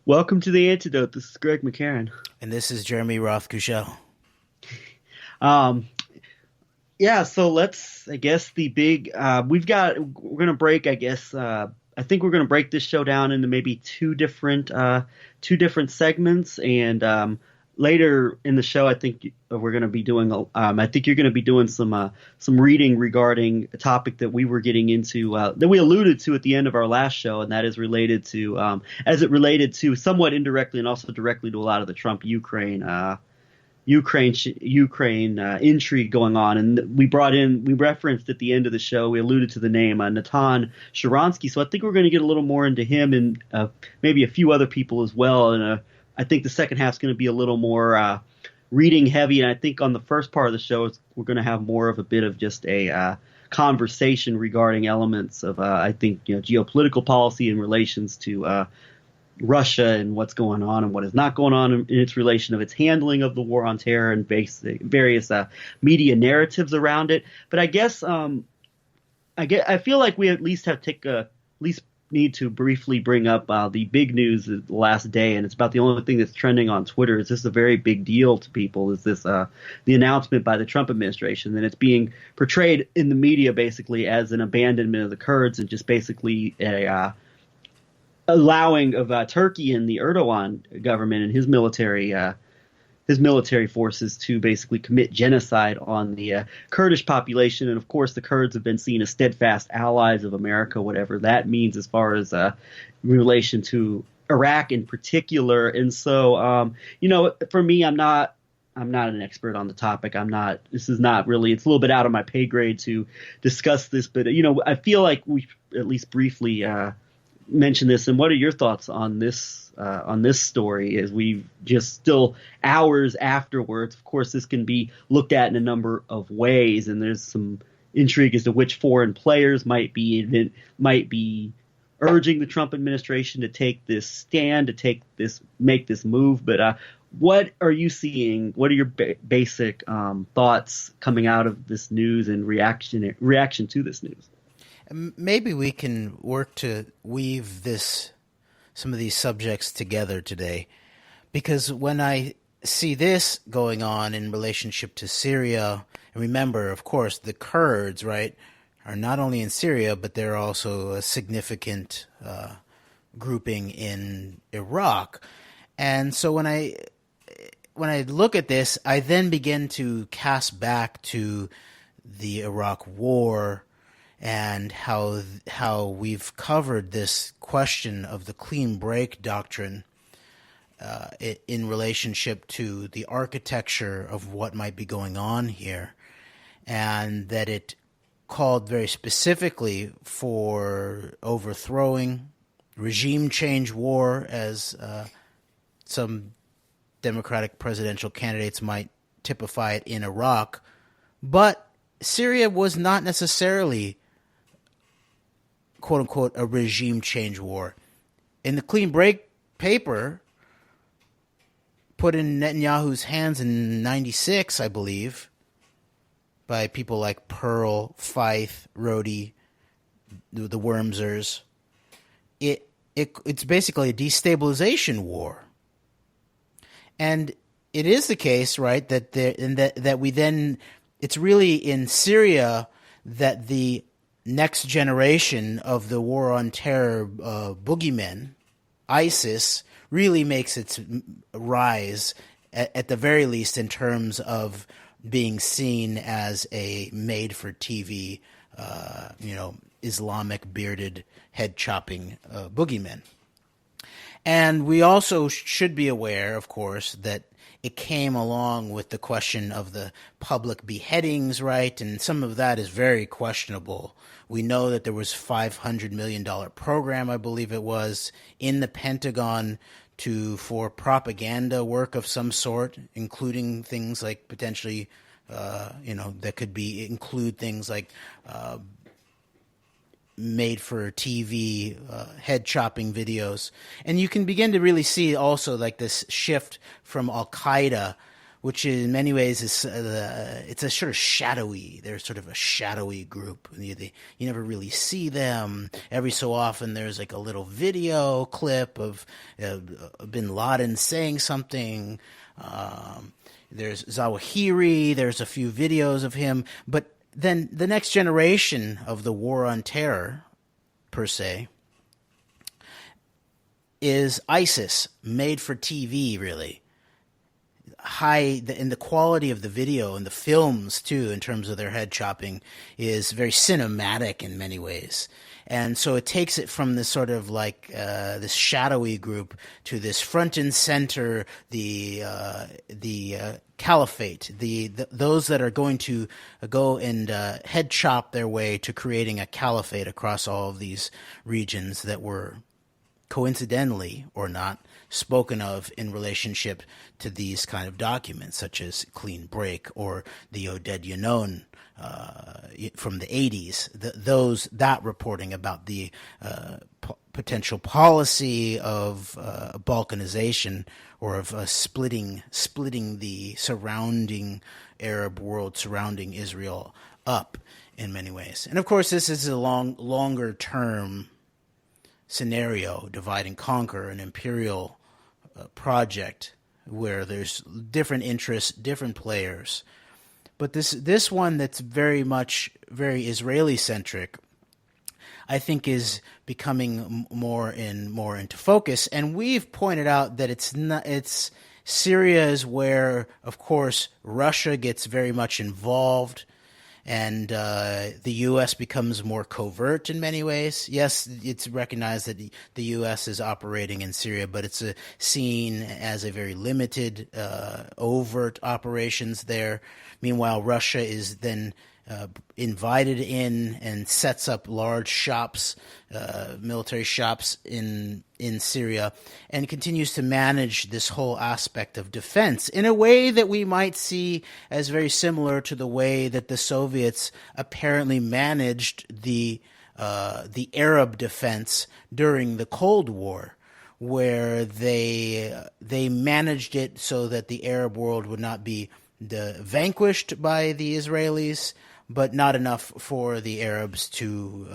Welcome to the Antidote. This is Greg McCarran. And this is Jeremy Roth-Kushel. Um, yeah, so let's, I guess the big, we're gonna break, I think we're gonna break this show down into maybe two different segments, and later in the show, I think we're gonna be doing, I think you're gonna be doing some reading regarding a topic that we were getting into, that we alluded to at the end of our last show, and that is related to, as it related to somewhat indirectly and also directly to a lot of the Trump Ukraine intrigue going on, and we referenced at the end of the show, we alluded to the name Natan Sharansky. So I think we're going to get a little more into him and maybe a few other people as well. And I think the second half is going to be a little more reading heavy. And I think on the first part of the show, we're going to have more of a bit of just a conversation regarding elements of I think geopolitical policy in relations to Russia and what's going on and what is not going on in its relation of its handling of the war on terror and various media narratives around it. But I feel like we at least need to briefly bring up the big news of the last day, and it's about the only thing that's trending on Twitter. Is this a very big deal to people? Is this the announcement by the Trump administration? And it's being portrayed in the media basically as an abandonment of the Kurds and just basically a allowing of Turkey and the Erdogan government and his military forces to basically commit genocide on the Kurdish population. And of course, the Kurds have been seen as steadfast allies of America, whatever that means as far as in relation to Iraq in particular. And so, for me, I'm not an expert on the topic. This is not really, it's a little bit out of my pay grade to discuss this, but, I feel like we at least briefly mention this. And what are your thoughts on this story as we just still hours afterwards? Of course, this can be looked at in a number of ways, and there's some intrigue as to which foreign players might be urging the Trump administration to take this stand, make this move. But what are you seeing? What are your basic thoughts coming out of this news and reaction to this news? Maybe we can work to weave some of these subjects together today, because when I see this going on in relationship to Syria, and remember, of course, the Kurds, right, are not only in Syria, but they're also a significant grouping in Iraq. And so when I look at this, I then begin to cast back to the Iraq War and how we've covered this question of the clean break doctrine in relationship to the architecture of what might be going on here, and that it called very specifically for overthrowing, regime change war, as some Democratic presidential candidates might typify it in Iraq. But Syria was not necessarily, quote unquote, a regime change war. In the clean break paper put in Netanyahu's hands in '96, I believe, by people like Pearl, Feith, Rhodey, the Wormsers, it's basically a destabilization war. And it is the case, right, that we then, it's really in Syria that the next generation of the war on terror boogeymen, ISIS, really makes its rise, at the very least in terms of being seen as a made-for-TV, Islamic bearded head-chopping boogeyman. And we also should be aware, of course, that it came along with the question of the public beheadings, right? And some of that is very questionable. We know that there was $500 million program, I believe it was, in the Pentagon for propaganda work of some sort, including things like potentially, that could include things like made for TV head chopping videos. And you can begin to really see also like this shift from Al Qaeda, which in many ways is it's a sort of shadowy. They're sort of a shadowy group. You never really see them. Every so often, there's like a little video clip of Bin Laden saying something. There's Zawahiri. There's a few videos of him, but then the next generation of the war on terror, per se, is ISIS, made for TV, really. And the quality of the video and the films, too, in terms of their head chopping, is very cinematic in many ways. And so it takes it from this sort of like this shadowy group to this front and center, the caliphate, those that are going to go and head chop their way to creating a caliphate across all of these regions that were coincidentally or not spoken of in relationship to these kind of documents, such as Clean Break or the Oded Yanon from the 80s, that reporting about the potential policy of balkanization or of splitting the surrounding Arab world surrounding Israel up in many ways. And of course, this is a longer term scenario, divide and conquer, an imperial project where there's different interests, different players. But this one that's very Israeli centric, I think, is becoming more into focus. And we've pointed out that it's Syria is where, of course, Russia gets very much involved. And the U.S. becomes more covert in many ways. Yes, it's recognized that the U.S. is operating in Syria, but it's seen as a very limited, overt operations there. Meanwhile, Russia is then invited in and sets up large shops, military shops in Syria, and continues to manage this whole aspect of defense in a way that we might see as very similar to the way that the Soviets apparently managed the Arab defense during the Cold War, where they managed it so that the Arab world would not be vanquished by the Israelis, but not enough for the Arabs to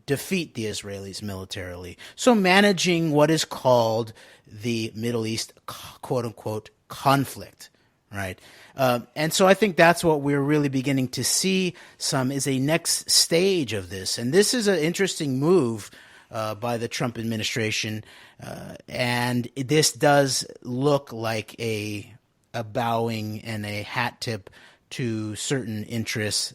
defeat the Israelis militarily. So managing what is called the Middle East, quote-unquote, conflict, right? And so I think that's what we're really beginning to see is a next stage of this. And this is an interesting move by the Trump administration. And this does look like a bowing and a hat tip to certain interests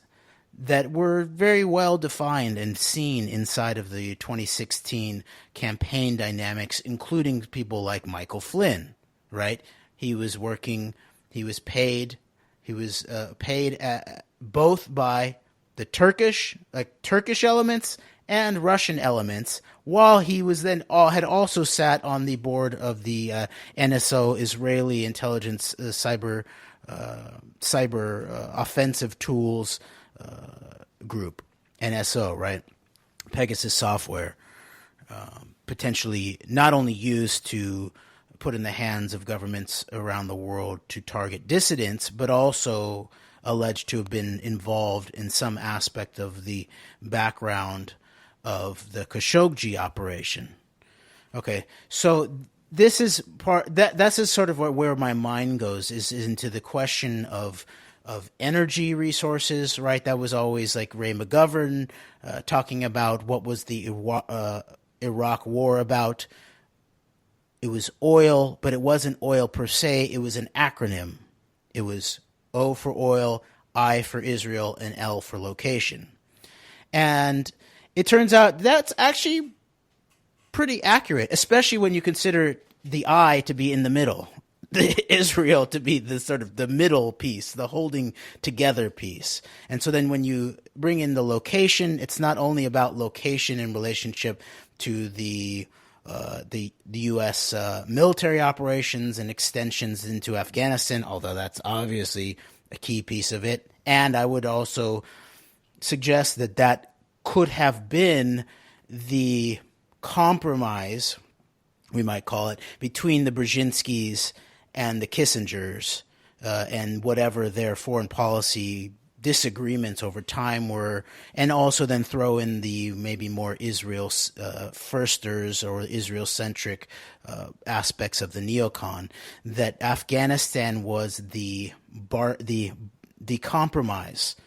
that were very well defined and seen inside of the 2016 campaign dynamics, including people like Michael Flynn, right? He was paid both by the Turkish elements and Russian elements, while he was then had also sat on the board of the NSO, Israeli Intelligence Cyber Offensive Tools Group, NSO, right? Pegasus software, potentially not only used to put in the hands of governments around the world to target dissidents, but also alleged to have been involved in some aspect of the background of the Khashoggi operation. Okay, so this is that's sort of where my mind goes is into the question of energy resources, right? That was always like Ray McGovern talking about what was the Iraq war about. It was oil, but it wasn't oil per se. It was an acronym. It was O for oil, I for Israel, and L for location. And it turns out that's actually pretty accurate, especially when you consider the I to be in the middle, the Israel to be the sort of the middle piece, the holding together piece. And so then when you bring in the location, it's not only about location in relationship to the U.S. Military operations and extensions into Afghanistan, although that's obviously a key piece of it. And I would also suggest that could have been the compromise, we might call it, between the Brzezinskis and the Kissingers and whatever their foreign policy disagreements over time were, and also then throw in the maybe more Israel firsters or Israel-centric aspects of the neocon, that Afghanistan was the compromise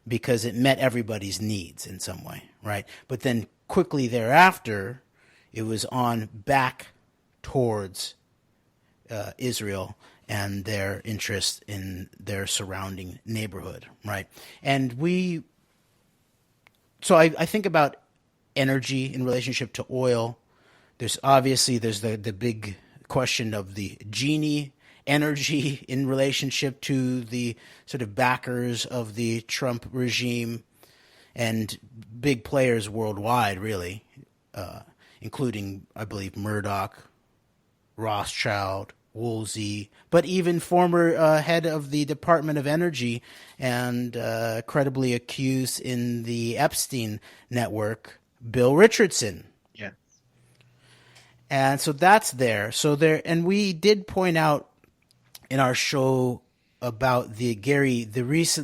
because it met everybody's needs in some way, right? But then quickly thereafter, it was on back towards Israel and their interest in their surrounding neighborhood, right? And so I think about energy in relationship to oil. There's the big question of the Genie energy in relationship to the sort of backers of the Trump regime and big players worldwide, really, including, I believe, Murdoch, Rothschild, Woolsey, but even former head of the Department of Energy and credibly accused in the Epstein network, Bill Richardson. Yeah. And so that's there. And we did point out in our show about the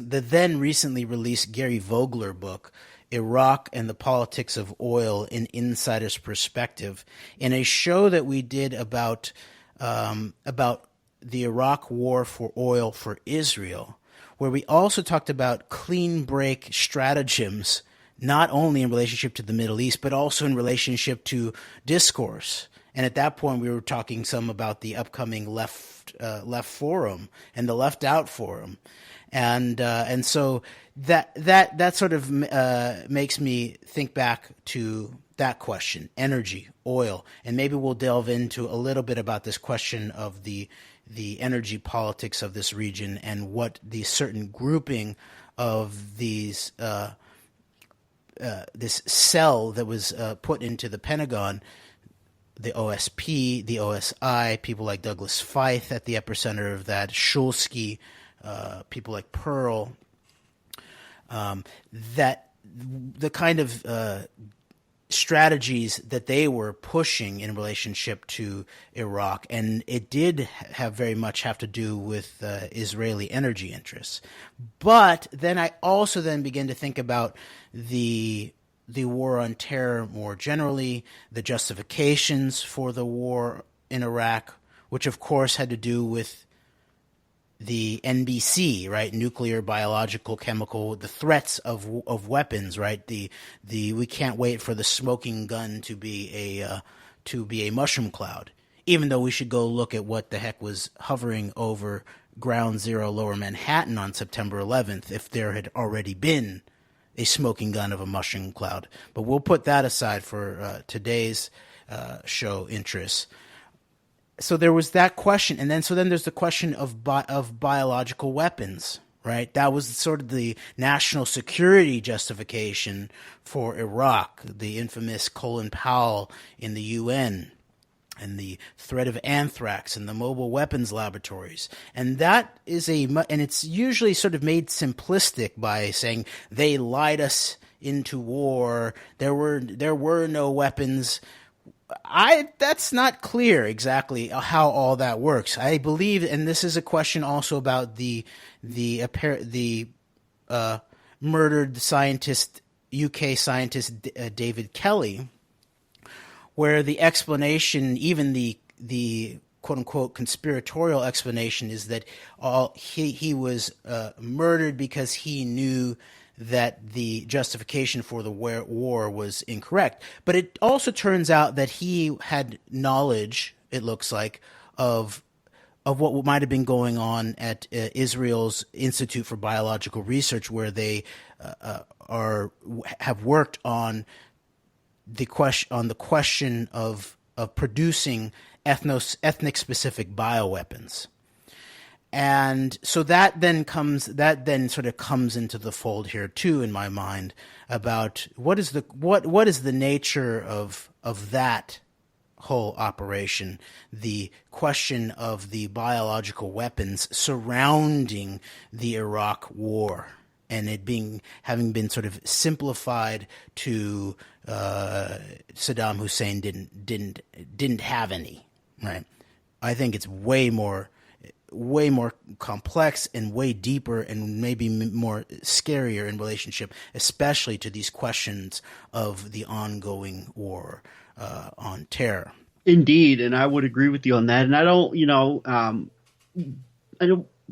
then recently released Gary Vogler book, Iraq and the Politics of Oil: An Insider's Perspective, in a show that we did about the Iraq war for oil for Israel, where we also talked about clean break stratagems, not only in relationship to the Middle East, but also in relationship to discourse. And at that point, we were talking some about the upcoming left forum and the left out forum. And so that sort of makes me think back to that question, energy, oil, and maybe we'll delve into a little bit about this question of the energy politics of this region and what the certain grouping of these this cell that was put into the Pentagon, the OSP, the OSI, people like Douglas Feith at the epicenter of that, Shulsky, people like Pearl, that the kind of strategies that they were pushing in relationship to Iraq, and it did have very much have to do with Israeli energy interests. But then I also then begin to think about the war on terror more generally, the justifications for the war in Iraq, which of course had to do with the NBC, right? Nuclear, biological, chemical, the threats of weapons, right? The we can't wait for the smoking gun to be a mushroom cloud, even though we should go look at what the heck was hovering over Ground Zero, Lower Manhattan on September 11th, if there had already been a smoking gun of a mushroom cloud. But we'll put that aside for today's show interests. So there was that question, and then there's the question of biological weapons, right? That was sort of the national security justification for Iraq, the infamous Colin Powell in the UN, and the threat of anthrax and the mobile weapons laboratories. And that is and it's usually sort of made simplistic by saying they lied us into war. There were no weapons. That's not clear exactly how all that works. I believe, and this is a question also about the murdered scientist, UK scientist David Kelly, where the explanation, even the quote unquote conspiratorial explanation, is that he was murdered because he knew that the justification for the war was incorrect. But it also turns out that he had knowledge, it looks like, of what might have been going on at Israel's Institute for Biological Research, where they have worked on the question of producing ethnic specific bioweapons. And so that then sort of comes into the fold here too, in my mind, about what is the nature of that whole operation, the question of the biological weapons surrounding the Iraq war, and it having been sort of simplified to Saddam Hussein didn't have any, right? I think it's way more way more complex and way deeper and maybe more scarier in relationship, especially to these questions of the ongoing war on terror. Indeed, and I would agree with you on that. And I don't,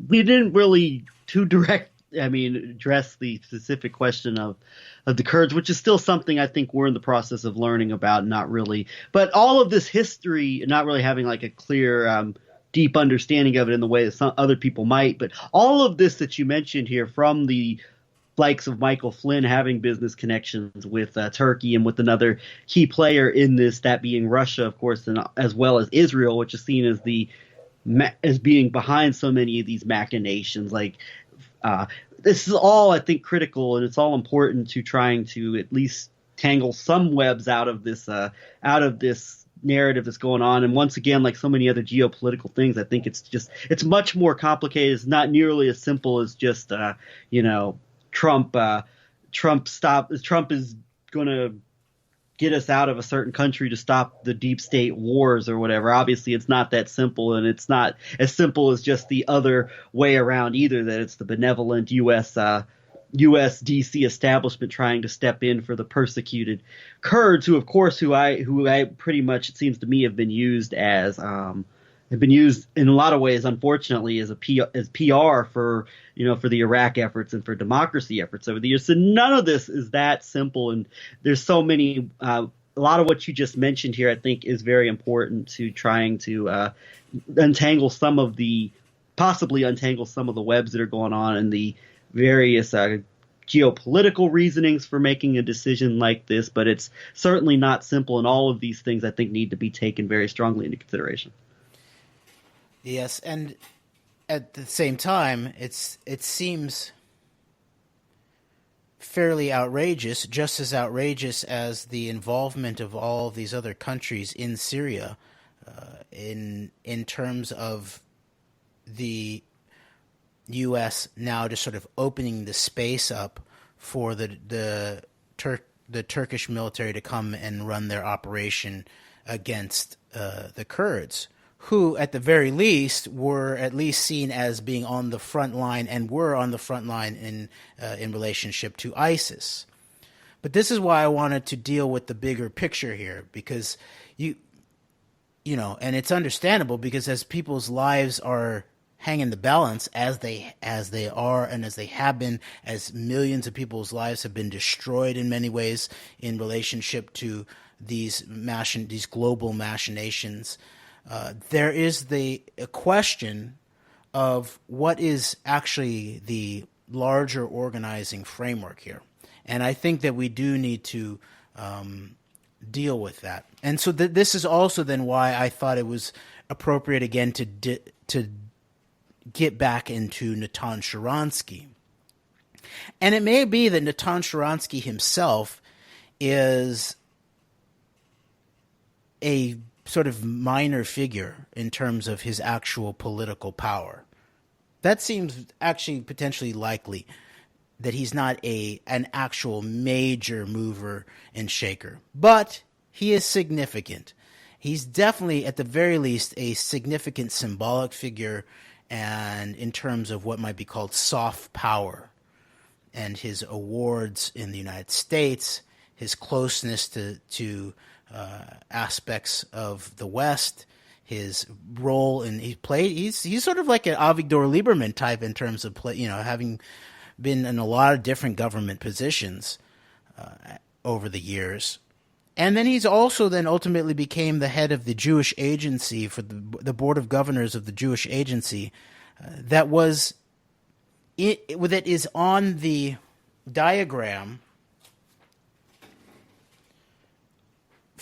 we didn't really address the specific question of the Kurds, which is still something I think we're in the process of learning about, not really. But all of this history, not really having like a clear, deep understanding of it in the way that some other people might. But all of this that you mentioned here, from the likes of Michael Flynn having business connections with Turkey and with another key player in this, that being Russia, of course, and as well as Israel, which is seen as as being behind so many of these machinations. This is all, I think, critical, and it's all important to trying to at least tangle some webs out of this narrative that's going on. And once again, like so many other geopolitical things, I think it's much more complicated. It's not nearly as simple as just Trump is going to get us out of a certain country to stop the deep state wars or whatever. Obviously, it's not that simple, and it's not as simple as just the other way around either, that it's the benevolent U.S. DC establishment trying to step in for the persecuted Kurds, who I pretty much, it seems to me, have been used in a lot of ways, unfortunately, as PR for the Iraq efforts and for democracy efforts over the years. So none of this is that simple, and there's so many. A lot of what you just mentioned here, I think, is very important to trying to untangle some of the webs that are going on, and the various geopolitical reasonings for making a decision like this. But it's certainly not simple, and all of these things, I think, need to be taken very strongly into consideration. Yes, and at the same time, it seems fairly outrageous, just as outrageous as the involvement of all of these other countries in Syria, in terms of the U.S. now just sort of opening the space up for the Turkish military to come and run their operation against the Kurds, who at the very least were at least seen as being on the front line, and were on the front line in relationship to ISIS. But this is why I wanted to deal with the bigger picture here, because and it's understandable, because as people's lives are hang in the balance, as they are and as they have been, as millions of people's lives have been destroyed in many ways in relationship to these global machinations. There is a question of what is actually the larger organizing framework here. And I think that we do need to deal with that. And so this is also then why I thought it was appropriate again to get back into Natan Sharansky. And it may be that Natan Sharansky himself is a sort of minor figure in terms of his actual political power. That seems actually potentially likely, that he's not an actual major mover and shaker. But he is significant. He's definitely, at the very least, a significant symbolic figure, and in terms of what might be called soft power, and his awards in the United States, his closeness to aspects of the West, his role he's sort of like an Avigdor Lieberman type in terms of having been in a lot of different government positions over the years. And then he's also then ultimately became the head of the Jewish Agency, for the Board of Governors of the Jewish Agency, that is on the diagram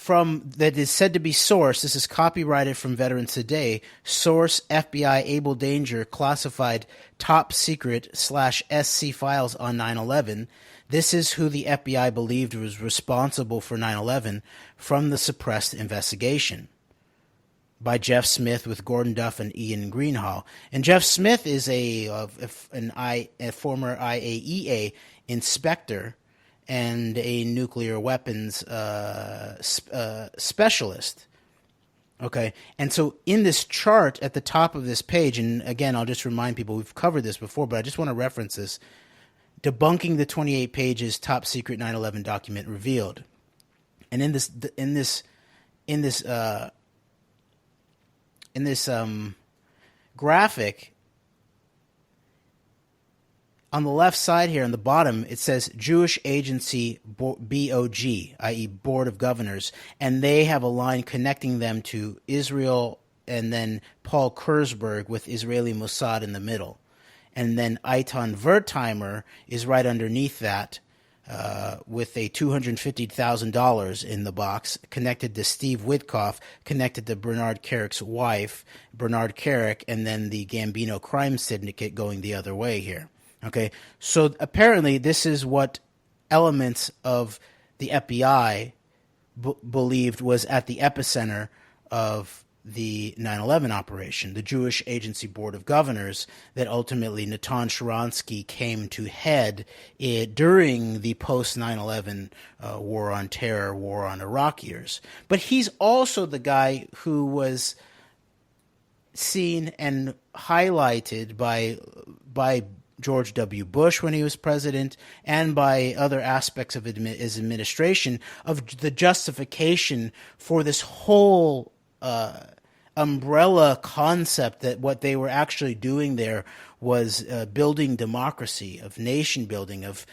that is said to be source. This is copyrighted from Veterans Today. Source: FBI Able Danger classified top secret /SC files on 9/11. This is who the FBI believed was responsible for 9/11 from the suppressed investigation, by Jeff Smith with Gordon Duff and Ian Greenhall. And Jeff Smith is a former IAEA inspector and a nuclear weapons specialist. Okay. And so in this chart at the top of this page, and again, I'll just remind people we've covered this before, but I just want to reference this. Debunking the 28 pages top secret 9/11 document revealed. And in this graphic, on the left side here, on the bottom, it says Jewish Agency BOG, i.e. Board of Governors, and they have a line connecting them to Israel and then Paul Kurzberg with Israeli Mossad in the middle. And then Eitan Wertheimer is right underneath that with a $250,000 in the box, connected to Steve Witkoff, connected to Bernard Kerrick's wife, Bernard Kerrick, and then the Gambino crime syndicate going the other way here. Okay, so apparently this is what elements of the FBI believed was at the epicenter of the 9/11 operation, the Jewish Agency Board of Governors that ultimately Natan Sharansky came to head during the post-9/11 war on terror, war on Iraq years. But he's also the guy who was seen and highlighted by George W. Bush when he was president, and by other aspects of his administration, of the justification for this whole umbrella concept that what they were actually doing there was building democracy, of nation building, of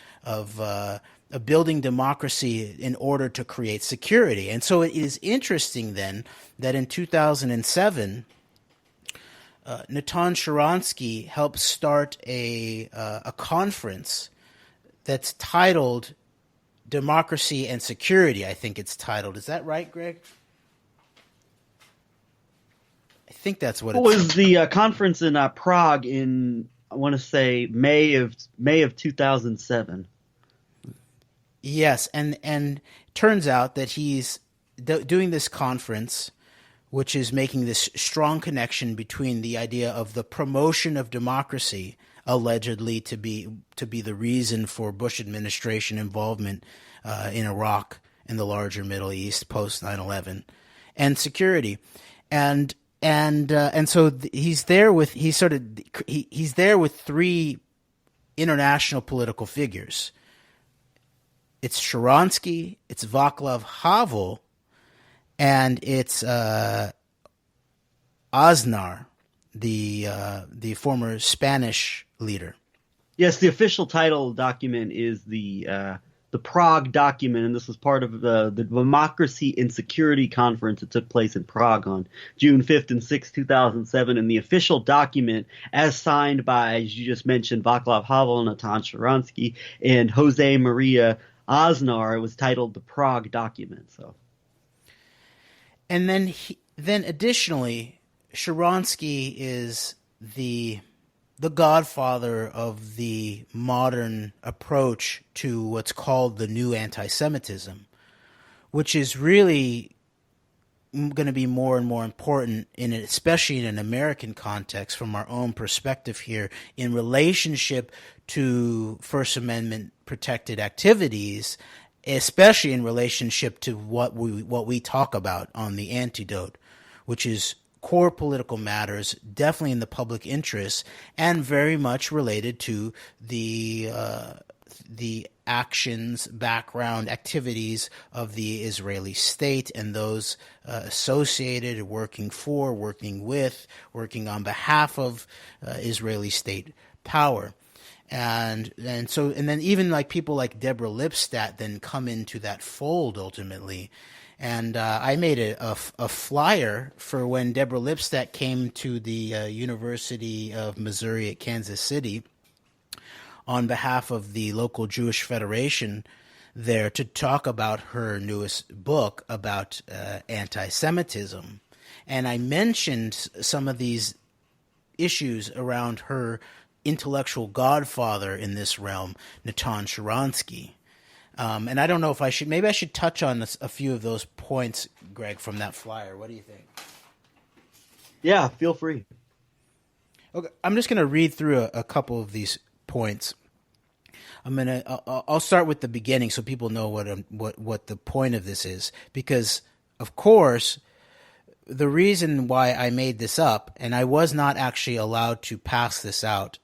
building democracy in order to create security. And so it is interesting then that in 2007, Natan Sharansky helped start a conference that's titled Democracy and Security, I think it's titled. Is that right, Greg? I think that's what it was. The conference in Prague in, I want to say, May of 2007. Yes, and turns out that he's doing this conference, which is making this strong connection between the idea of the promotion of democracy, allegedly to be the reason for Bush administration involvement in Iraq and the larger Middle East post 9/11, and security, and so he's there with he's there with three international political figures. It's Sharansky, it's Václav Havel, and it's Aznar, the former Spanish leader. Yes, the official title document is the Prague document, and this was part of the Democracy and Security Conference that took place in Prague on June 5th and 6th, 2007. And the official document, as signed by, as you just mentioned, Václav Havel, Natan Sharansky, and Jose Maria Aznar, was titled the Prague document. So. And then additionally, Sharansky is the godfather of the modern approach to what's called the new anti-Semitism, which is really going to be more and more important, especially in an American context, from our own perspective here, in relationship to First Amendment protected activities, especially in relationship to what we talk about on The Antidote, which is core political matters, definitely in the public interest, and very much related to the actions, background, activities of the Israeli state and those associated, working for, working with, working on behalf of Israeli state power. And then even like people like Deborah Lipstadt then come into that fold ultimately. And I made a flyer for when Deborah Lipstadt came to the University of Missouri at Kansas City on behalf of the local Jewish Federation there to talk about her newest book about anti-Semitism. And I mentioned some of these issues around her intellectual godfather in this realm, Natan Sharansky. And I don't know if I should touch on a few of those points, Greg, from that flyer. What do you think? Yeah, feel free. Okay, I'm just going to read through a couple of these points. I'll start with the beginning so people know what the point of this is, because of course the reason why I made this up, and I was not actually allowed to pass this out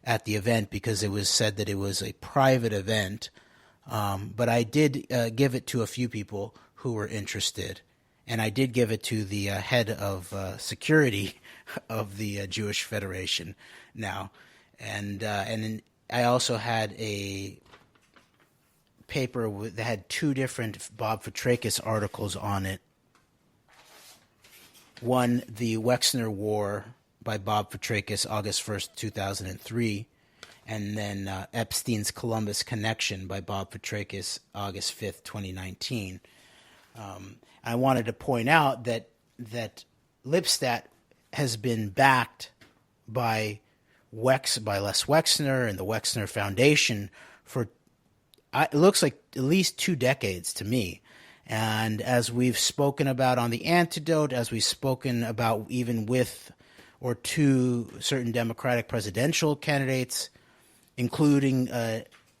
at the event because it was said that it was a private event, but I did give it to a few people who were interested, and I did give it to the head of security of the Jewish Federation now, and I also had a paper that had two different Bob Petrakis articles on it. One, The Wexner War by Bob Petrakis, August 1st, 2003, and then Epstein's Columbus Connection by Bob Petrakis, August 5th, 2019. I wanted to point out that Lipstadt has been backed by Les Wexner and the Wexner Foundation for, it looks like, at least 2 decades to me. And as we've spoken about on The Antidote, as we've spoken about even with or to certain Democratic presidential candidates, including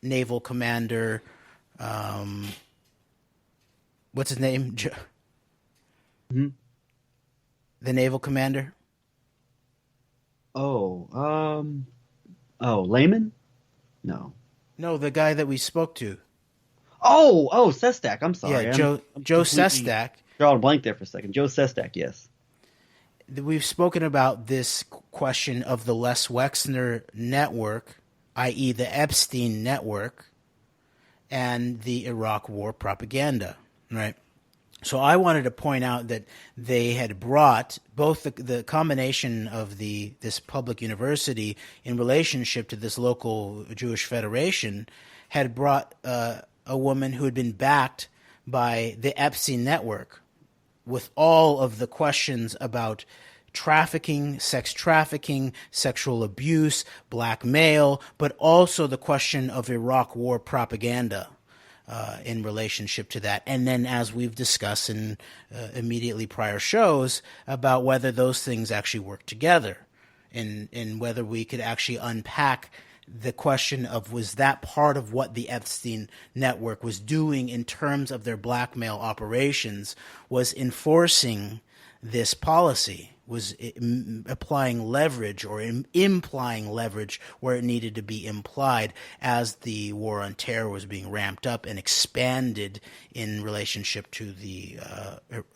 Naval Commander, what's his name? Mm-hmm. The Naval Commander? Layman? No. No, the guy that we spoke to. Oh, Sestak. I'm sorry. Yeah, Joe Sestak. Drawing a blank there for a second. Joe Sestak, yes. We've spoken about this question of the Les Wexner network, i.e. the Epstein network, and the Iraq War propaganda, right? So I wanted to point out that they had brought both the combination of this public university in relationship to this local Jewish federation had brought a woman who had been backed by the Epstein network with all of the questions about trafficking, sexual abuse, blackmail, but also the question of Iraq war propaganda in relationship to that. And then, as we've discussed in immediately prior shows, about whether those things actually work together and whether we could actually unpack the question of, was that part of what the Epstein network was doing in terms of their blackmail operations, was enforcing this policy, was applying leverage or implying leverage where it needed to be implied as the war on terror was being ramped up and expanded in relationship to the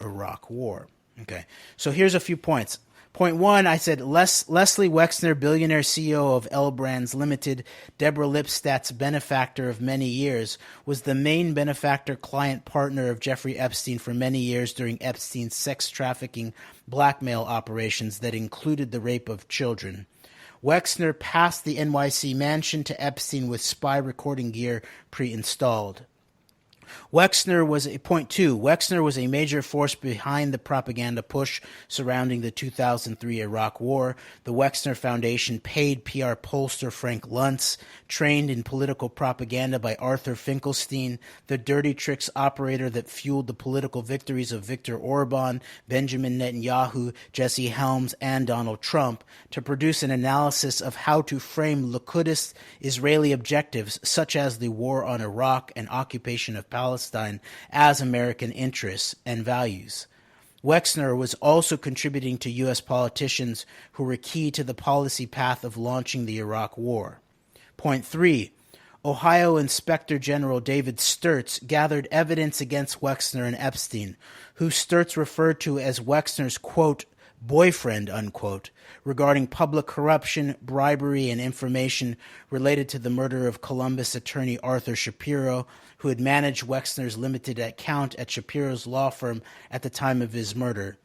Iraq war. Okay, so here's a few points. Point one, I said Leslie Wexner, billionaire CEO of L Brands Limited, Deborah Lipstadt's benefactor of many years, was the main benefactor client partner of Jeffrey Epstein for many years during Epstein's sex trafficking blackmail operations that included the rape of children. Wexner passed the NYC mansion to Epstein with spy recording gear pre-installed. Point two, Wexner was a major force behind the propaganda push surrounding the 2003 Iraq War. The Wexner Foundation paid PR pollster Frank Luntz, trained in political propaganda by Arthur Finkelstein, the dirty tricks operator that fueled the political victories of Viktor Orban, Benjamin Netanyahu, Jesse Helms, and Donald Trump, to produce an analysis of how to frame Likud Israeli objectives such as the war on Iraq and occupation of Palestine as American interests and values. Wexner was also contributing to U.S. politicians who were key to the policy path of launching the Iraq War. Point three, Ohio Inspector General David Sturtz gathered evidence against Wexner and Epstein, who Sturtz referred to as Wexner's, quote, boyfriend, unquote, regarding public corruption, bribery, and information related to the murder of Columbus attorney Arthur Shapiro, who had managed Wexner's limited account at Shapiro's law firm at the time of his murder.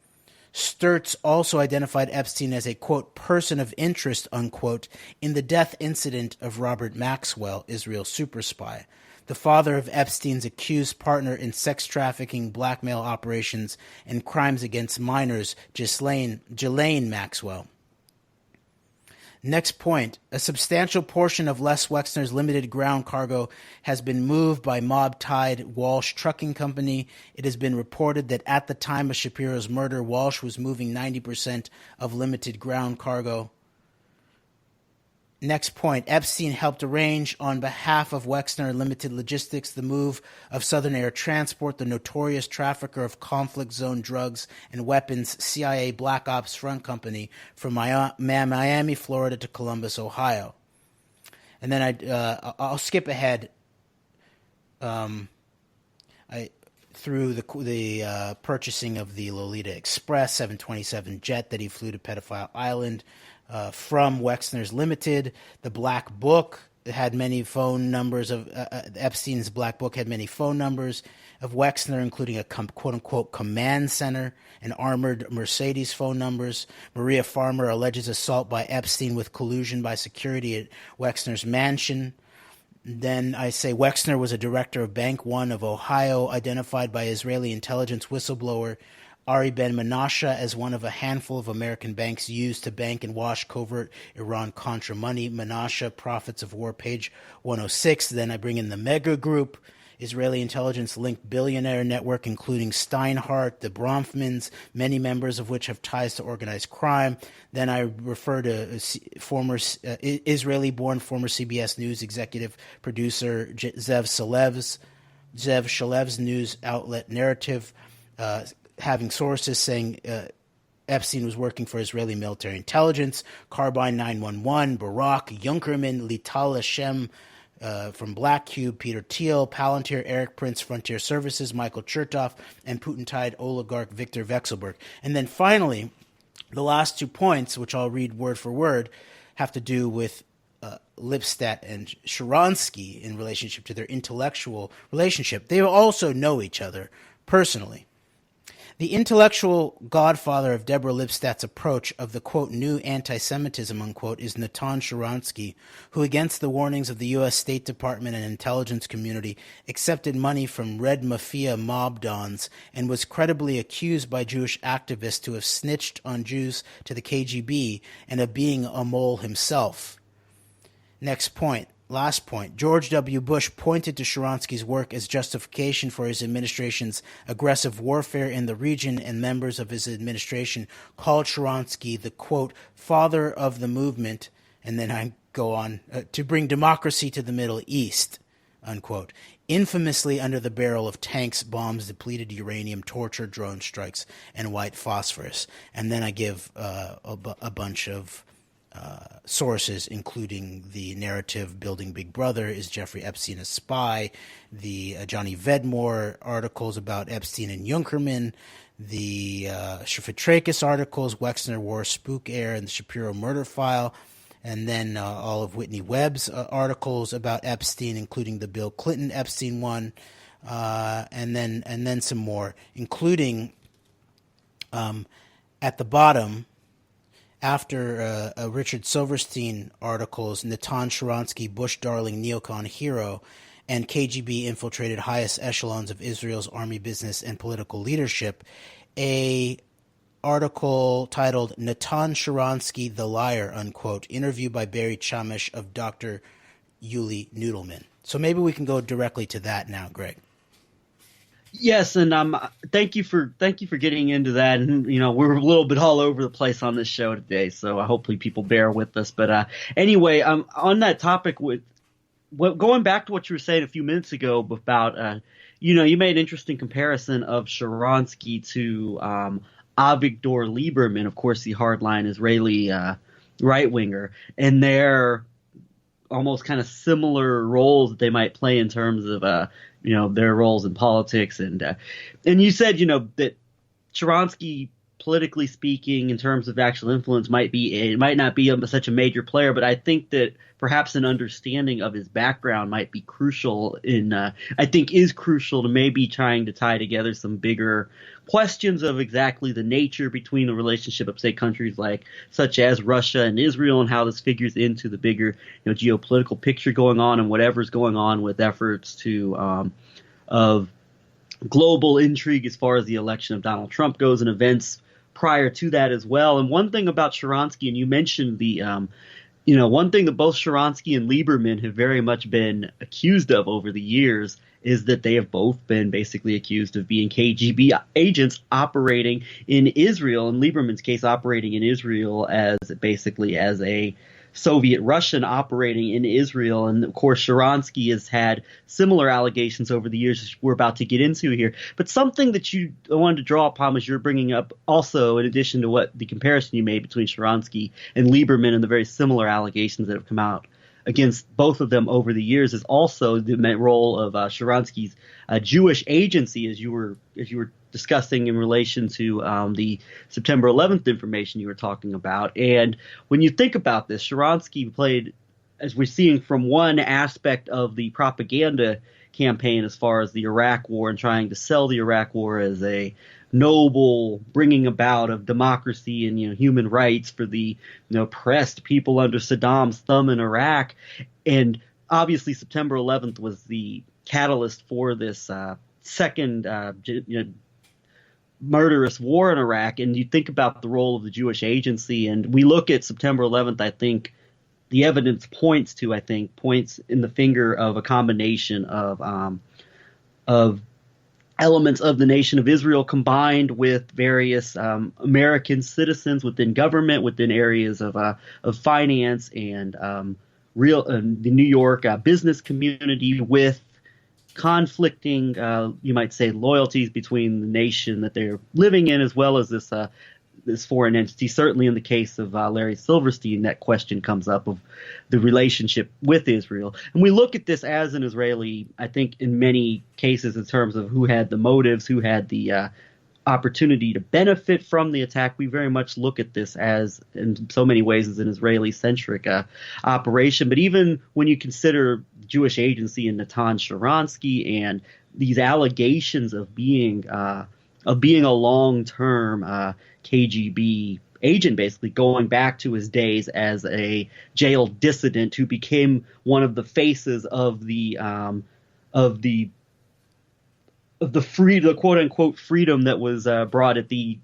Sturtz also identified Epstein as a, quote, person of interest, unquote, in the death incident of Robert Maxwell, Israel's super spy, the father of Epstein's accused partner in sex trafficking, blackmail operations, and crimes against minors, Ghislaine Maxwell. Next point, a substantial portion of Les Wexner's limited ground cargo has been moved by mob-tied Walsh Trucking Company. It has been reported that at the time of Shapiro's murder, Walsh was moving 90% of limited ground cargo. Next point, Epstein helped arrange on behalf of Wexner Limited Logistics the move of Southern Air Transport, the notorious trafficker of conflict zone drugs and weapons CIA Black Ops Front Company, from Miami, Florida to Columbus, Ohio. And then I'll skip ahead through the purchasing of the Lolita Express 727 jet that he flew to Pedophile Island from Wexner's Limited. The Black Book had many phone numbers of Epstein's Black Book had many phone numbers of Wexner, including a quote-unquote command center and armored Mercedes phone numbers. Maria Farmer alleges assault by Epstein with collusion by security at Wexner's mansion. Then I say Wexner was a director of Bank One of Ohio, identified by Israeli intelligence whistleblower Ari Ben Menashe as one of a handful of American banks used to bank and wash covert Iran-Contra money. Menashe, Profits of War, page 106. Then I bring in the Mega Group, Israeli intelligence-linked billionaire network, including Steinhardt, the Bronfmans, many members of which have ties to organized crime. Then I refer to former Israeli-born former CBS News executive producer Zev Shalev's news outlet Narrative, having sources saying Epstein was working for Israeli military intelligence. Carbine 911, Barak, Junkerman, Lital Hashem, from Black Cube, Peter Thiel, Palantir, Eric Prince, Frontier Services, Michael Chertoff, and Putin-tied oligarch Viktor Vekselberg. And then finally, the last 2 points, which I'll read word for word, have to do with Lipstadt and Sharansky in relationship to their intellectual relationship. They also know each other personally. The intellectual godfather of Deborah Lipstadt's approach of the, quote, new anti-Semitism, unquote, is Natan Sharansky, who, against the warnings of the U.S. State Department and intelligence community, accepted money from Red Mafia mob dons and was credibly accused by Jewish activists to have snitched on Jews to the KGB and of being a mole himself. Next point. Last point, George W. Bush pointed to Sharansky's work as justification for his administration's aggressive warfare in the region, and members of his administration called Sharansky the, quote, father of the movement, and then I go on, to bring democracy to the Middle East, unquote, infamously under the barrel of tanks, bombs, depleted uranium, torture, drone strikes, and white phosphorus. And then I give a bunch of sources, including the narrative Building Big Brother, Is Jeffrey Epstein a Spy?, the Johnny Vedmore articles about Epstein and Junkerman, the Shafitrakis articles, Wexner War Spook Air, and the Shapiro Murder File, and then all of Whitney Webb's articles about Epstein, including the Bill Clinton Epstein one, and then some more, including at the bottom, after Richard Silverstein articles, Natan Sharansky, Bush darling neocon hero, and KGB infiltrated highest echelons of Israel's army business and political leadership, a article titled Natan Sharansky, the Liar, unquote, interview by Barry Chamish of Dr. Yuli Noodleman. So maybe we can go directly to that now, Greg. Yes, and thank you for getting into that. And we're a little bit all over the place on this show today, so hopefully people bear with us. But anyway, on that topic, going back to what you were saying a few minutes ago about you made an interesting comparison of Sharansky to Avigdor Lieberman, of course, the hardline Israeli right winger, and their almost kind of similar roles that they might play in terms of their roles in politics, and you said that Sharansky, politically speaking, in terms of actual influence, might not be such a major player, but I think that perhaps an understanding of his background might be crucial is crucial to maybe trying to tie together some bigger questions of exactly the nature between the relationship of, say, countries such as Russia and Israel, and how this figures into the bigger geopolitical picture going on, and whatever's going on with efforts to of global intrigue as far as the election of Donald Trump goes, and events prior to that as well. And one thing about Sharansky, and you mentioned the one thing that both Sharansky and Lieberman have very much been accused of over the years is that they have both been basically accused of being KGB agents operating in Israel, in Lieberman's case operating in Israel as basically as a Soviet Russian operating in Israel. And of course, Sharansky has had similar allegations over the years, which we're about to get into here. But something that you wanted to draw upon as you're bringing up also, in addition to what the comparison you made between Sharansky and Lieberman and the very similar allegations that have come out against both of them over the years, is also the role of Sharansky's Jewish agency, as you were discussing in relation to the September 11th information you were talking about. And when you think about this, Sharansky played, as we're seeing, from one aspect of the propaganda campaign as far as the Iraq War and trying to sell the Iraq War as a noble bringing about of democracy and human rights for the oppressed people under Saddam's thumb in Iraq. And obviously September 11th was the catalyst for this second murderous war in Iraq. And you think about the role of the Jewish agency, and we look at September 11th, I think the evidence points in the finger of a combination of elements of the nation of Israel combined with various American citizens within government, within areas of finance and the New York business community, with conflicting, you might say, loyalties between the nation that they're living in as well as this foreign entity. Certainly in the case of Larry Silverstein, that question comes up of the relationship with Israel. And we look at this as an Israeli, I think, in many cases in terms of who had the motives, who had the opportunity to benefit from the attack. We very much look at this as, in so many ways, as an Israeli-centric operation. But even when you consider Jewish agency in Natan Sharansky and these allegations of being a long-term KGB agent, basically going back to his days as a jailed dissident who became one of the faces of the quote unquote freedom that was brought at the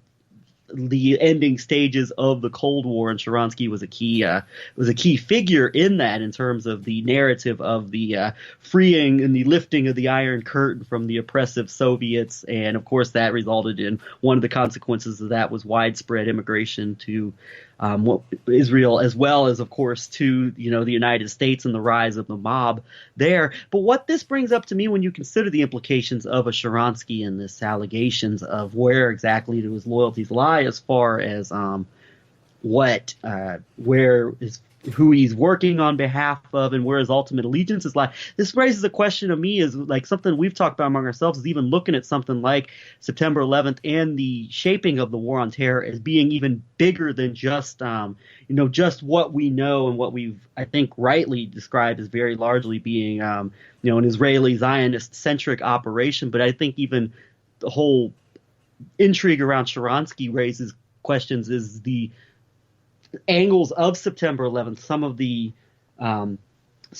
ending stages of the Cold War, and Sharansky was a key figure in that, in terms of the narrative of the freeing and the lifting of the Iron Curtain from the oppressive Soviets. And of course, that resulted in one of the consequences of that was widespread immigration to Israel, as well as, of course, to the United States and the rise of the mob there. But what this brings up to me, when you consider the implications of a Sharansky and this allegations of where exactly do his loyalties lie, as far as who he's working on behalf of and where his ultimate allegiances lie. This raises a question to me, is like something we've talked about among ourselves, is even looking at something like September 11th and the shaping of the war on terror as being even bigger than just just what we know and what we've, I think, rightly described as very largely being an Israeli Zionist centric operation. But I think even the whole intrigue around Sharansky raises questions, is the angles of September 11th, some of the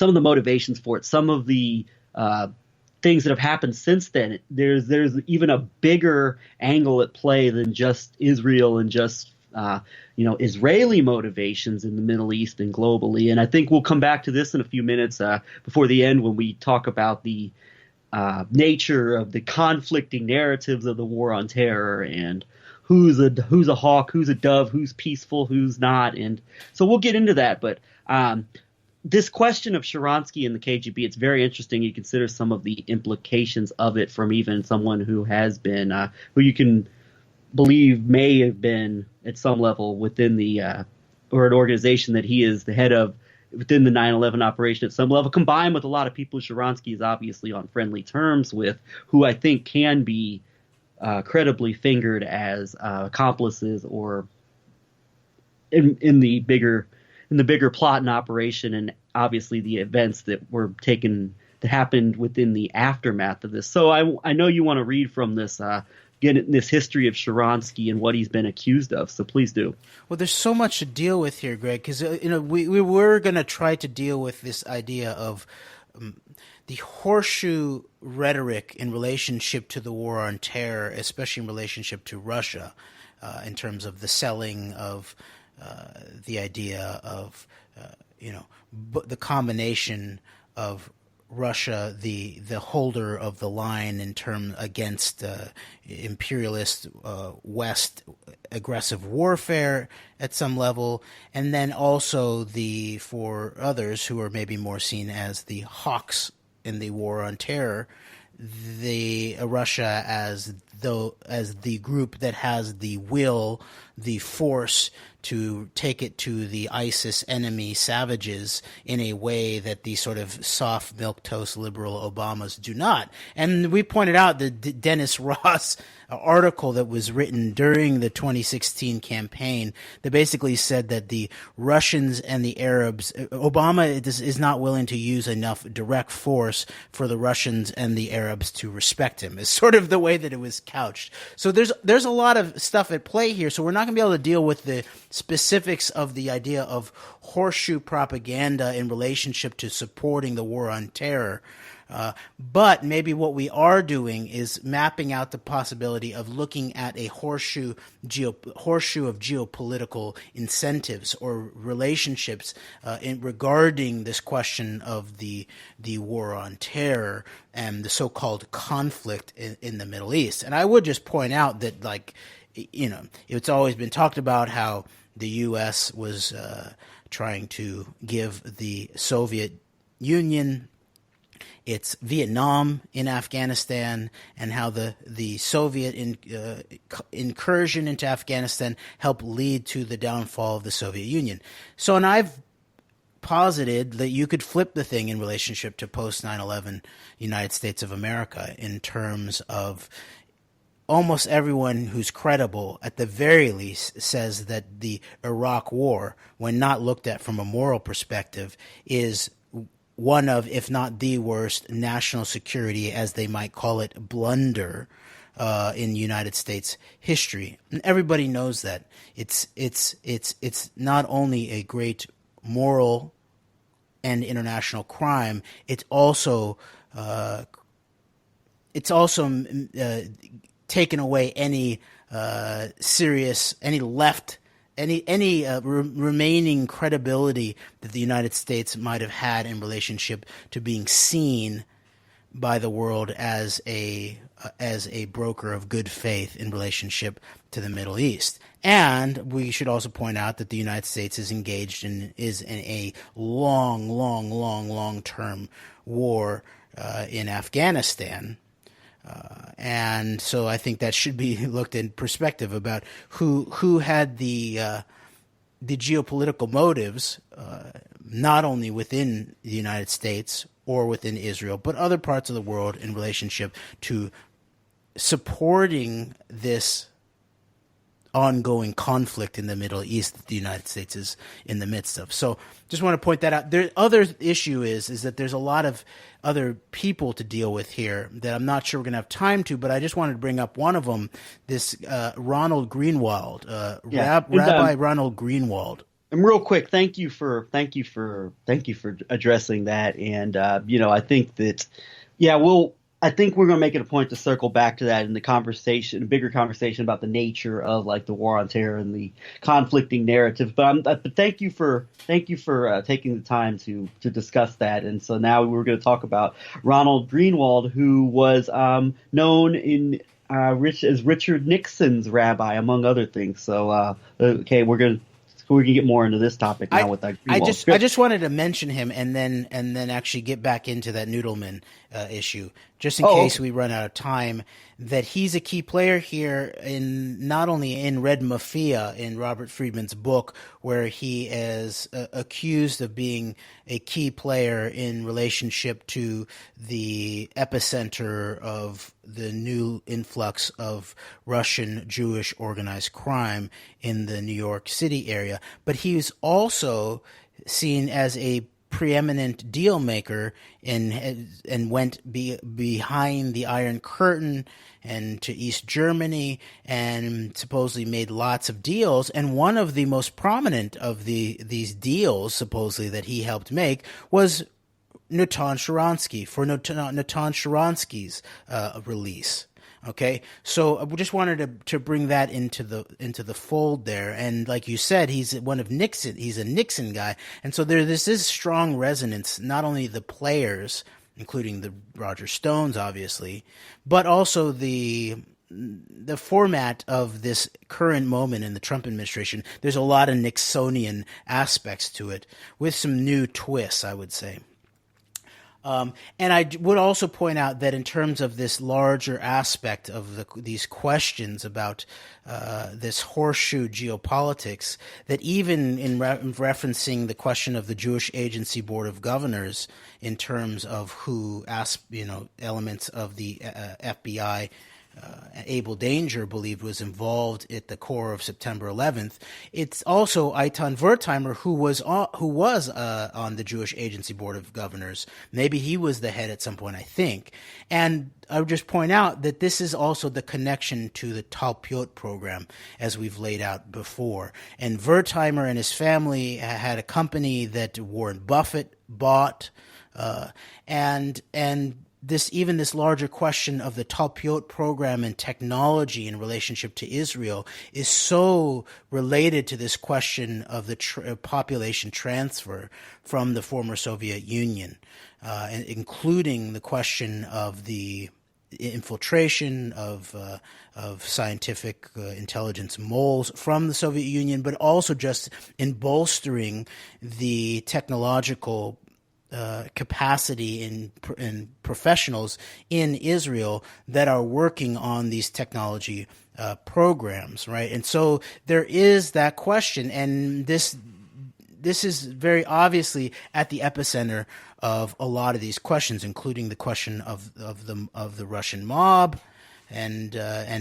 motivations for it, some of the things that have happened since then. There's even a bigger angle at play than just Israel and just Israeli motivations in the Middle East and globally. And I think we'll come back to this in a few minutes before the end, when we talk about the nature of the conflicting narratives of the war on terror, and who's a hawk, who's a dove, who's peaceful, who's not. And so we'll get into that. But this question of Sharansky and the KGB, it's very interesting. You consider some of the implications of it from even someone who has been, who you can believe may have been at some level within or an organization that he is the head of within the 9/11 operation at some level, combined with a lot of people Sharansky is obviously on friendly terms with, who I think can be credibly fingered as accomplices or in the bigger plot and operation, and obviously the events that happened within the aftermath of this. So I know you want to read from this this history of Sharansky and what he's been accused of. So please do. Well, there's so much to deal with here, Greg, because we were going to try to deal with this idea of the horseshoe rhetoric in relationship to the war on terror, especially in relationship to Russia, in terms of the selling of the idea of the combination of Russia the holder of the line in term against imperialist West aggressive warfare at some level, and then also for others who are maybe more seen as the hawks in the war on terror, the Russia as the group that has the will, the force to take it to the ISIS enemy savages in a way that the sort of soft milquetoast liberal Obamas do not. And we pointed out the Dennis Ross article that was written during the 2016 campaign that basically said that the Russians and the Arabs, Obama is not willing to use enough direct force for the Russians and the Arabs to respect him, is sort of the way that it was couched. So there's a lot of stuff at play here. So we're not going to be able to deal with the specifics of the idea of horseshoe propaganda in relationship to supporting the war on terror. But maybe what we are doing is mapping out the possibility of looking at a horseshoe of geopolitical incentives or relationships regarding this question of the war on terror and the so-called conflict in the Middle East. And I would just point out that, it's always been talked about how the U.S. was trying to give the Soviet Union its Vietnam in Afghanistan, and how the Soviet incursion into Afghanistan helped lead to the downfall of the Soviet Union. So, and I've posited that you could flip the thing in relationship to post 9/11 United States of America in terms of almost everyone who's credible, at the very least, says that the Iraq War, when not looked at from a moral perspective, is one of, if not the worst, national security, as they might call it, blunder in United States history. And everybody knows that. It's not only a great moral and international crime, it's also taken away any remaining credibility that the United States might have had in relationship to being seen by the world as a broker of good faith in relationship to the Middle East. And we should also point out that the United States is engaged in a long-term war in Afghanistan. And so I think that should be looked in perspective about who had the geopolitical motives, not only within the United States or within Israel, but other parts of the world in relationship to supporting this ongoing conflict in the Middle East that the United States is in the midst of. So just want to point that out. The other issue is that there's a lot of other people to deal with here that I'm not sure we're going to have time to, but I just wanted to bring up one of them, this Ronald Greenwald, Rabbi Ronald Greenwald. And real quick, thank you for addressing that. And I think that, I think we're going to make it a point to circle back to that in the conversation, a bigger conversation about the nature of the war on terror and the conflicting narratives. But thank you for taking the time to discuss that. And so now we're going to talk about Ronald Greenwald, who was known as Richard Nixon's rabbi, among other things. So okay, we can get more into this topic now with that. I just wanted to mention him and then actually get back into that Noodleman issue, just in case we run out of time. That he's a key player here, in not only in Red Mafia in Robert Friedman's book, where he is accused of being a key player in relationship to the epicenter of the new influx of Russian Jewish organized crime in the New York City area, but he was also seen as a preeminent deal maker and went behind the Iron Curtain and to East Germany and supposedly made lots of deals. And one of the most prominent of these deals supposedly that he helped make was Natan Sharansky, for Natan Sharansky's release. Okay, so I just wanted to bring that into the fold there, and like you said, he's one of Nixon. He's a Nixon guy, and so this is strong resonance. Not only the players including the Roger Stones, obviously, but also the format of this current moment in the Trump administration. There's a lot of Nixonian aspects to it, with some new twists, I would say. And I would also point out that in terms of this larger aspect of these questions about this horseshoe geopolitics, that even in referencing the question of the Jewish Agency Board of Governors in terms of who elements of the FBI Abel Danger believed was involved at the core of September 11th. It's also Eitan Wertheimer who was on the Jewish Agency Board of Governors. Maybe he was the head at some point, I think. And I would just point out that this is also the connection to the Talpiot program, as we've laid out before. And Wertheimer and his family had a company that Warren Buffett bought, and this larger question of the Talpiot program and technology in relationship to Israel is so related to this question of the population transfer from the former Soviet Union, including the question of the infiltration of scientific intelligence moles from the Soviet Union, but also just in bolstering the technological capacity in professionals in Israel that are working on these technology programs, right? And so there is that question, and this is very obviously at the epicenter of a lot of these questions, including the question of the Russian mob, and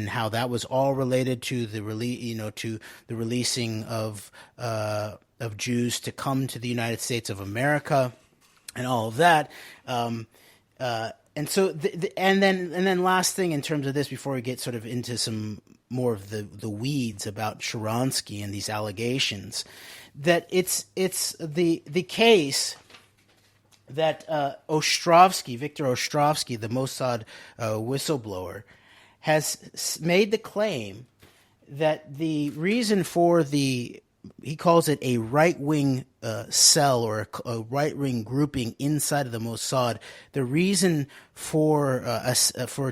how that was all related to the releasing of Jews to come to the United States of America. And all of that, and so, and then last thing in terms of this, before we get sort of into some more of the weeds about Sharansky and these allegations, that it's the case that Viktor Ostrovsky, the Mossad whistleblower, has made the claim that the reason for he calls it a right-wing cell or a right-wing grouping inside of the Mossad. The reason for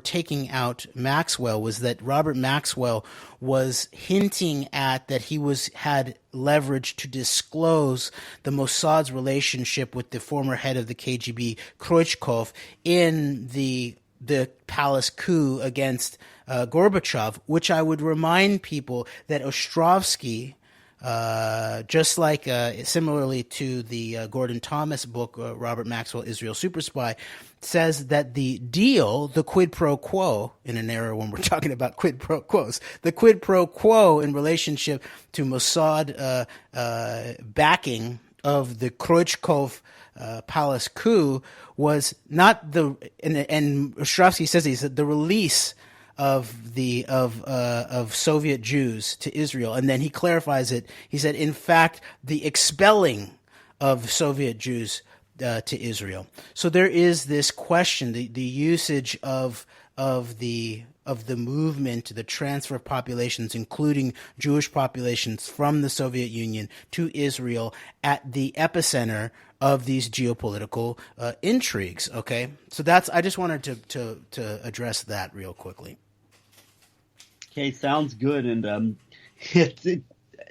taking out Maxwell was that Robert Maxwell was hinting at that he had leverage to disclose the Mossad's relationship with the former head of the KGB, Khrushchev, in the palace coup against Gorbachev, which I would remind people that Ostrovsky, just like similarly to the Gordon Thomas book, Robert Maxwell, Israel Super Spy, says that the deal, the quid pro quo, in an era when we're talking about quid pro quos, the quid pro quo in relationship to Mossad backing of the Khrushchev palace coup was not and Ostrovsky says he said the release of Soviet Jews to Israel, and then he clarifies it. He said, in fact, the expelling of Soviet Jews to Israel. So there is this question, the usage of the movement, the transfer of populations, including Jewish populations from the Soviet Union to Israel, at the epicenter of these geopolitical intrigues. Okay, so I just wanted to address that real quickly. Okay, sounds good. And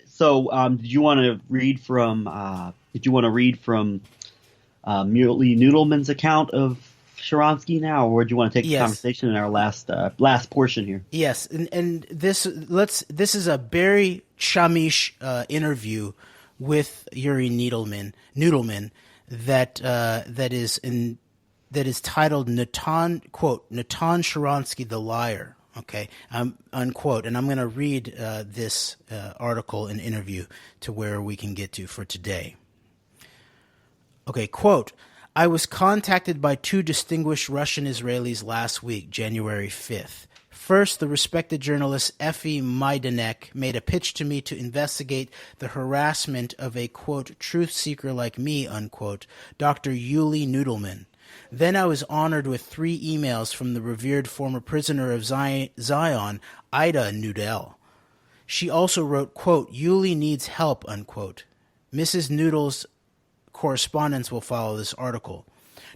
so, did you want to read from Muley Noodleman's account of Sharansky now, or do you want to take the conversation in our last portion here? Yes, and this is a very chamish interview with Yuri Noodleman that is titled Natan, quote, Natan Sharansky the Liar. Okay, unquote, and I'm going to read this article and interview to where we can get to for today. Okay, quote, I was contacted by two distinguished Russian Israelis last week, January 5th. First, the respected journalist Effie Majdanek made a pitch to me to investigate the harassment of a, quote, truth seeker like me, unquote, Dr. Yuli Noodleman. Then I was honored with 3 emails from the revered former prisoner of Zion, Ida Nudel. She also wrote, quote, Yuli needs help, unquote. Mrs. Noodle's correspondence will follow this article.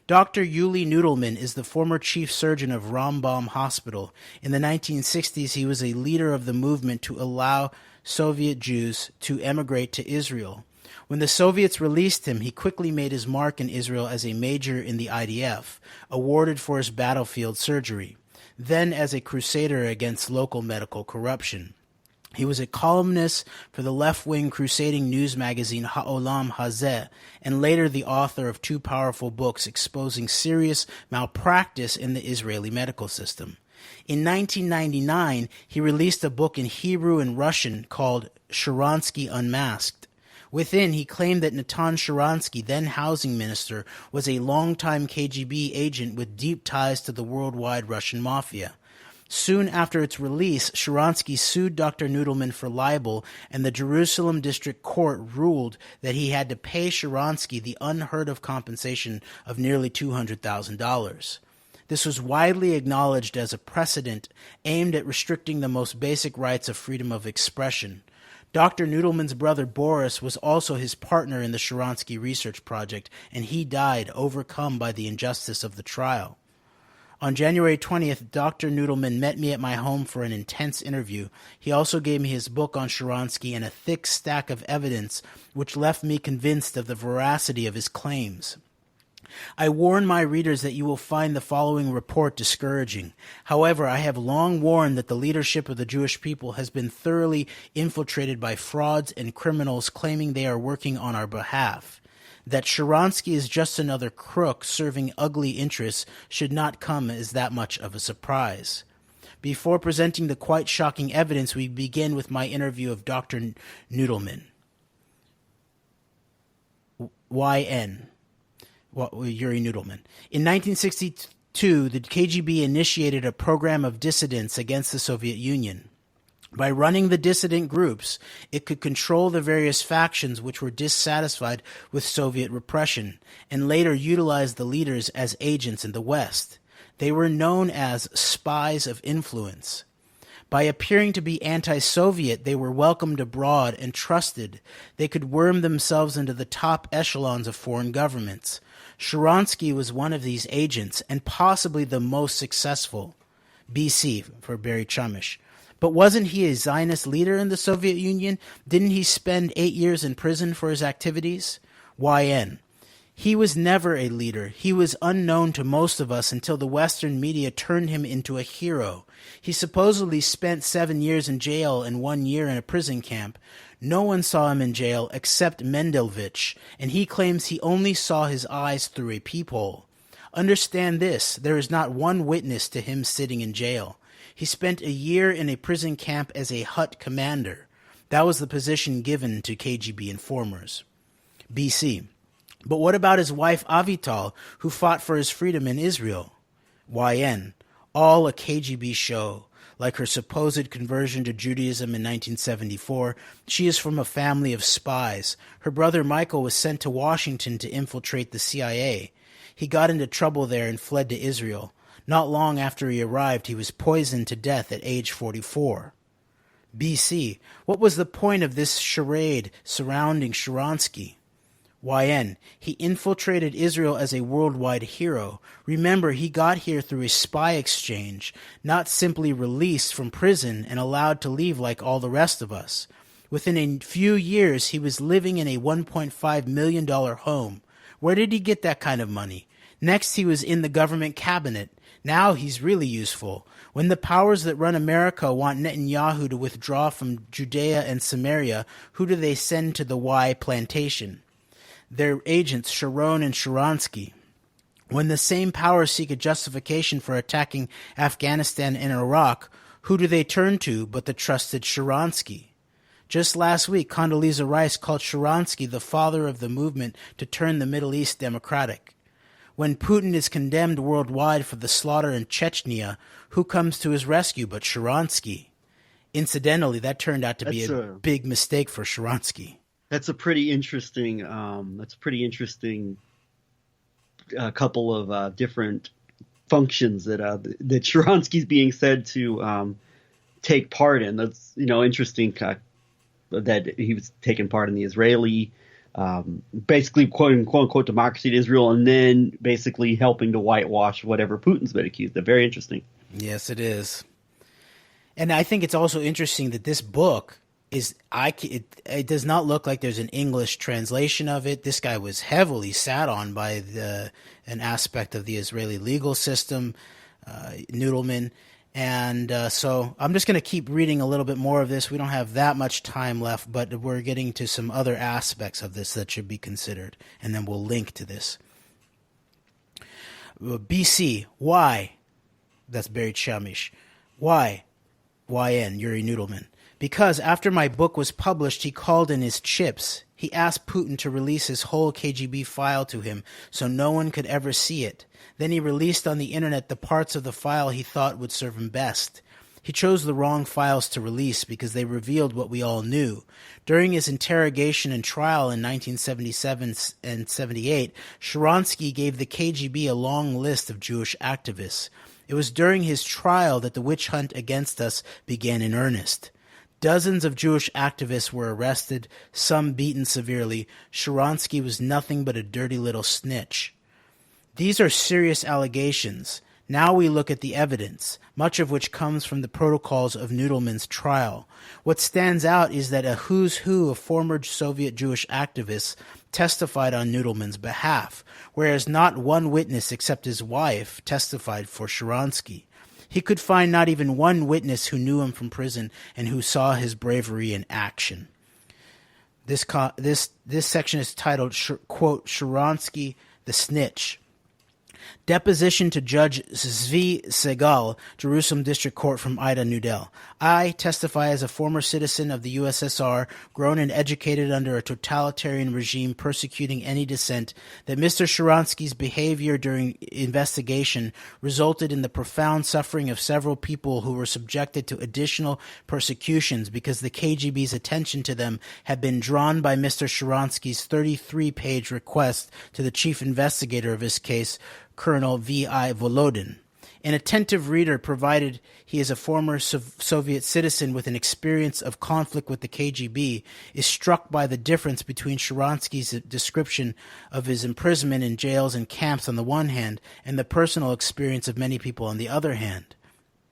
Dr. Yuli Noodleman is the former chief surgeon of Rambam Hospital. In the 1960s, he was a leader of the movement to allow Soviet Jews to emigrate to Israel. When the Soviets released him, he quickly made his mark in Israel as a major in the IDF, awarded for his battlefield surgery, then as a crusader against local medical corruption. He was a columnist for the left-wing crusading news magazine Ha'olam Hazeh, and later the author of 2 powerful books exposing serious malpractice in the Israeli medical system. In 1999, he released a book in Hebrew and Russian called Sharansky Unmasked. Within, he claimed that Natan Sharansky, then housing minister, was a longtime KGB agent with deep ties to the worldwide Russian mafia. Soon after its release, Sharansky sued Dr. Noodleman for libel, and the Jerusalem District Court ruled that he had to pay Sharansky the unheard-of compensation of nearly $200,000. This was widely acknowledged as a precedent aimed at restricting the most basic rights of freedom of expression. Dr. Noodleman's brother Boris was also his partner in the Sharansky research project, and he died overcome by the injustice of the trial. On January 20th, Dr. Noodleman met me at my home for an intense interview. He also gave me his book on Sharansky and a thick stack of evidence which left me convinced of the veracity of his claims. I warn my readers that you will find the following report discouraging. However, I have long warned that the leadership of the Jewish people has been thoroughly infiltrated by frauds and criminals claiming they are working on our behalf. That Sharansky is just another crook serving ugly interests should not come as that much of a surprise. Before presenting the quite shocking evidence, we begin with my interview of Dr. Noodleman. YN. Yuri Noodleman. In 1962, the KGB initiated a program of dissidents against the Soviet Union. By running the dissident groups, it could control the various factions which were dissatisfied with Soviet repression, and later utilized the leaders as agents in the West. They were known as spies of influence. By appearing to be anti-Soviet, they were welcomed abroad and trusted. They could worm themselves into the top echelons of foreign governments. Sharansky was one of these agents, and possibly the most successful. BC, for Barry Chumish. But wasn't he a Zionist leader in the Soviet Union? Didn't he spend 8 years in prison for his activities? YN. He was never a leader. He was unknown to most of us until the Western media turned him into a hero. He supposedly spent 7 years in jail and 1 year in a prison camp. No one saw him in jail except Mendelevich, and he claims he only saw his eyes through a peephole. Understand this, there is not one witness to him sitting in jail. He spent a year in a prison camp as a hut commander. That was the position given to KGB informers. BC. But what about his wife Avital, who fought for his freedom in Israel? YN. All a KGB show. Like her supposed conversion to Judaism in 1974, she is from a family of spies. Her brother Michael was sent to Washington to infiltrate the CIA. He got into trouble there and fled to Israel. Not long after he arrived, he was poisoned to death at age 44. BC. What was the point of this charade surrounding Sharansky? YN. He infiltrated Israel as a worldwide hero. Remember, he got here through a spy exchange, not simply released from prison and allowed to leave like all the rest of us. Within a few years, he was living in a $1.5 million home. Where did he get that kind of money? Next, he was in the government cabinet. Now he's really useful. When the powers that run America want Netanyahu to withdraw from Judea and Samaria, who do they send to the Y plantation? Their agents, Sharon and Sharansky. When the same powers seek a justification for attacking Afghanistan and Iraq, who do they turn to but the trusted Sharansky? Just last week, Condoleezza Rice called Sharansky the father of the movement to turn the Middle East democratic. When Putin is condemned worldwide for the slaughter in Chechnya, who comes to his rescue but Sharansky? Incidentally, that turned out to be a big mistake for Sharansky. That's a pretty interesting. Couple of different functions that Sharansky's being said to take part in. That's interesting that he was taking part in the Israeli basically quote unquote democracy in Israel, and then basically helping to whitewash whatever Putin's been accused of. Very interesting. Yes, it is. And I think it's also interesting that this book it does not look like there's an English translation of it. This guy was heavily sat on by an aspect of the Israeli legal system, Noodleman. And so I'm just going to keep reading a little bit more of this. We don't have that much time left, but we're getting to some other aspects of this that should be considered, and then we'll link to this. BC, why? That's Barry Chamish. Why? YN, Yuri Noodleman. Because after my book was published, he called in his chips. He asked Putin to release his whole KGB file to him so no one could ever see it. Then he released on the internet the parts of the file he thought would serve him best. He chose the wrong files to release because they revealed what we all knew. During his interrogation and trial in 1977 and 78, Sharansky gave the KGB a long list of Jewish activists. It was during his trial that the witch hunt against us began in earnest. Dozens of Jewish activists were arrested, some beaten severely. Sharansky was nothing but a dirty little snitch. These are serious allegations. Now we look at the evidence, much of which comes from the protocols of Noodleman's trial. What stands out is that a who's who of former Soviet Jewish activists testified on Noodleman's behalf, whereas not one witness except his wife testified for Sharansky. He could find not even one witness who knew him from prison and who saw his bravery in action. This section is titled, quote, Sharansky the Snitch. Deposition to Judge Zvi Segal, Jerusalem District Court from Ida Nudel. I testify as a former citizen of the USSR, grown and educated under a totalitarian regime persecuting any dissent, that Mr. Sharansky's behavior during investigation resulted in the profound suffering of several people who were subjected to additional persecutions because the KGB's attention to them had been drawn by Mr. Sharansky's 33-page request to the chief investigator of his case, Colonel V.I. Volodin. An attentive reader, provided he is a former Soviet citizen with an experience of conflict with the KGB, is struck by the difference between Sharansky's description of his imprisonment in jails and camps on the one hand and the personal experience of many people on the other hand. ...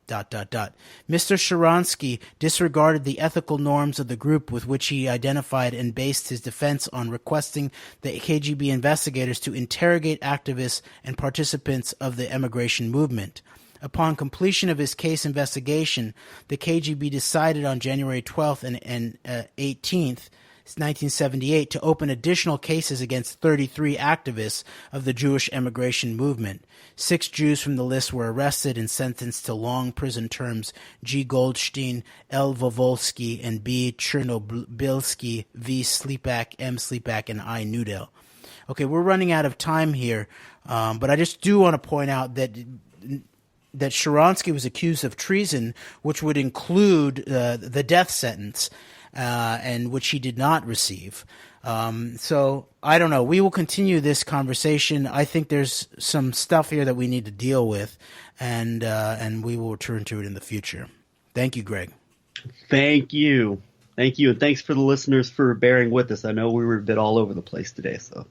Mr. Sharansky disregarded the ethical norms of the group with which he identified and based his defense on requesting the KGB investigators to interrogate activists and participants of the emigration movement. Upon completion of his case investigation, the KGB decided on January 12th and 18th, 1978, to open additional cases against 33 activists of the Jewish emigration movement. 6 Jews from the list were arrested and sentenced to long prison terms: G. Goldstein, L. Vovolsky, and B. Chernobylsky, V. Sleepak, M. Sleepak, and I. Nudel. Okay, we're running out of time here, but I just do want to point out that Sharansky was accused of treason, which would include the death sentence, and which he did not receive. So I don't know. We will continue this conversation. I think there's some stuff here that we need to deal with, and we will return to it in the future. Thank you, Greg. Thank you. And thanks for the listeners for bearing with us. I know we were a bit all over the place today, so.